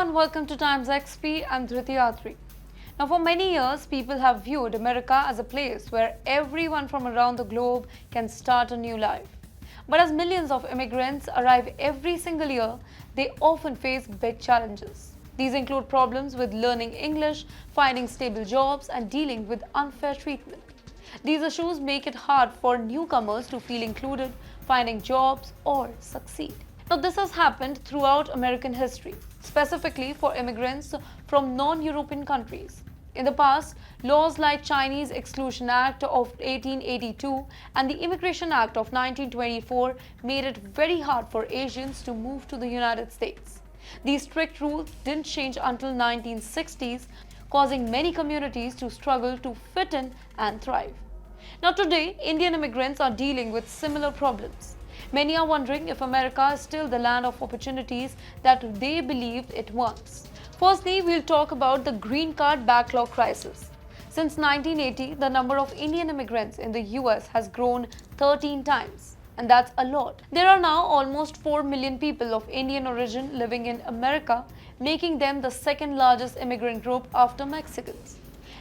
and welcome to TimesXP. I'm Adri. Now, for many years, people have viewed America as a place where everyone from around the globe can start a new life. But as millions of immigrants arrive every single year, they often face big challenges. These include problems with learning English, finding stable jobs, and dealing with unfair treatment. These issues make it hard for newcomers to feel included, finding jobs, or succeed. Now, this has happened throughout American history, specifically for immigrants from non-European countries. In the past, laws like Chinese Exclusion Act of 1882 and the Immigration Act of 1924 made it very hard for Asians to move to the United States. These strict rules didn't change until 1960s, causing many communities to struggle to fit in and thrive. Now today, Indian immigrants are dealing with similar problems. Many are wondering if America is still the land of opportunities that they believed it once. Firstly, we'll talk about the green card backlog crisis. Since 1980, the number of Indian immigrants in the US has grown 13 times. And that's a lot. There are now almost 4 million people of Indian origin living in America, making them the second largest immigrant group after Mexicans.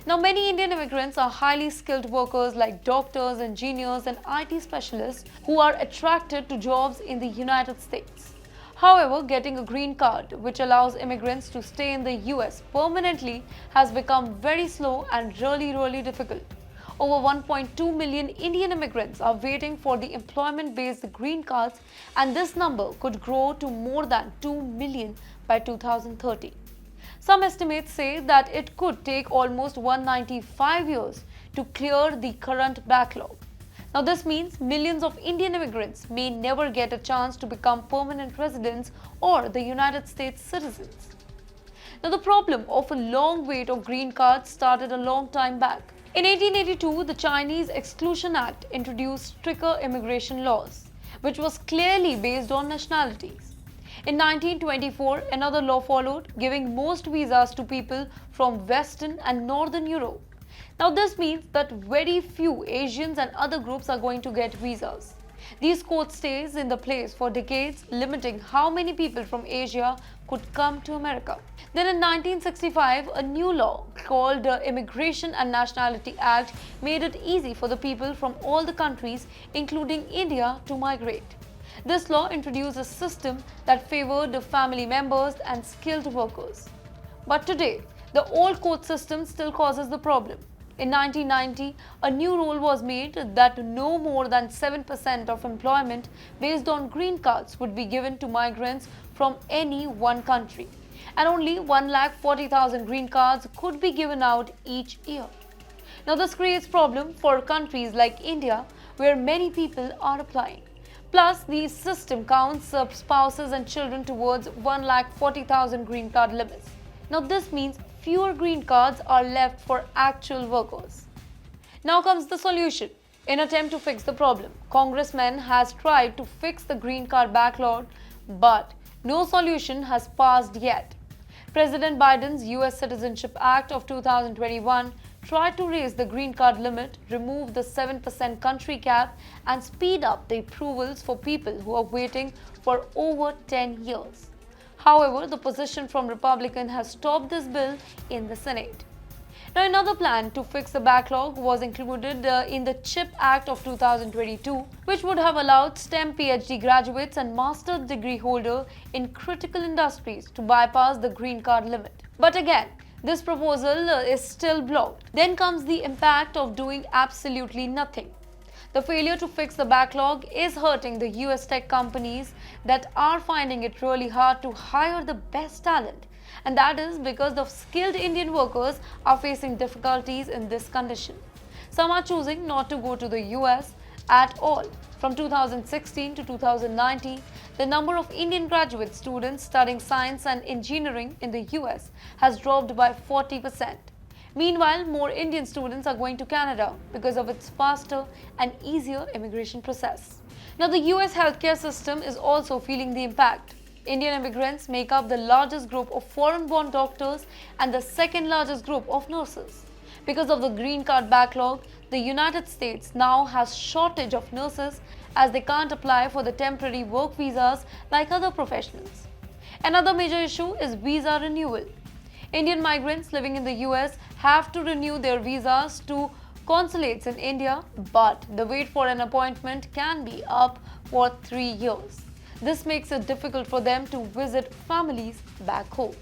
Now, many Indian immigrants are highly skilled workers like doctors, engineers, and IT specialists who are attracted to jobs in the United States. However, getting a green card, which allows immigrants to stay in the US permanently, has become very slow and really difficult. Over 1.2 million Indian immigrants are waiting for the employment-based green cards, and this number could grow to more than 2 million by 2030. Some estimates say that it could take almost 195 years to clear the current backlog. Now, this means millions of Indian immigrants may never get a chance to become permanent residents or the United States citizens. Now, the problem of a long wait of green cards started a long time back. In 1882, the Chinese Exclusion Act introduced stricter immigration laws, which was clearly based on nationalities. In 1924, another law followed, giving most visas to people from Western and Northern Europe. Now, this means that very few Asians and other groups are going to get visas. These code stays in the place for decades, limiting how many people from Asia could come to America. Then in 1965, a new law called the Immigration and Nationality Act made it easy for the people from all the countries, including India, to migrate. This law introduced a system that favored the family members and skilled workers. But today, the old code system still causes the problem. In 1990, a new rule was made that no more than 7% of employment based on green cards would be given to migrants from any one country, and only 140,000 green cards could be given out each year. Now, this creates problem for countries like India, where many people are applying. Plus, the system counts spouses and children towards 140,000 green card limits. Now, this means fewer green cards are left for actual workers. Now comes the solution. In attempt to fix the problem, Congressman has tried to fix the green card backlog, but no solution has passed yet. President Biden's US Citizenship Act of 2021 tried to raise the green card limit, remove the 7% country cap, and speed up the approvals for people who are waiting for over 10 years. However, the position from Republicans has stopped this bill in the Senate. Now, another plan to fix the backlog was included in the CHIP Act of 2022, which would have allowed STEM PhD graduates and master's degree holders in critical industries to bypass the green card limit. But again, this proposal is still blocked. Then comes the impact of doing absolutely nothing. The failure to fix the backlog is hurting the US tech companies that are finding it really hard to hire the best talent. And that is because the skilled Indian workers are facing difficulties in this condition. Some are choosing not to go to the US at all. From 2016 to 2019, the number of Indian graduate students studying science and engineering in the US has dropped by 40%. Meanwhile, more Indian students are going to Canada because of its faster and easier immigration process. Now, the US healthcare system is also feeling the impact. Indian immigrants make up the largest group of foreign-born doctors and the second largest group of nurses. Because of the green card backlog, the United States now has shortage of nurses as they can't apply for the temporary work visas like other professionals. Another major issue is visa renewal. Indian migrants living in the US have to renew their visas to consulates in India, but the wait for an appointment can be up for 3 years. This makes it difficult for them to visit families back home.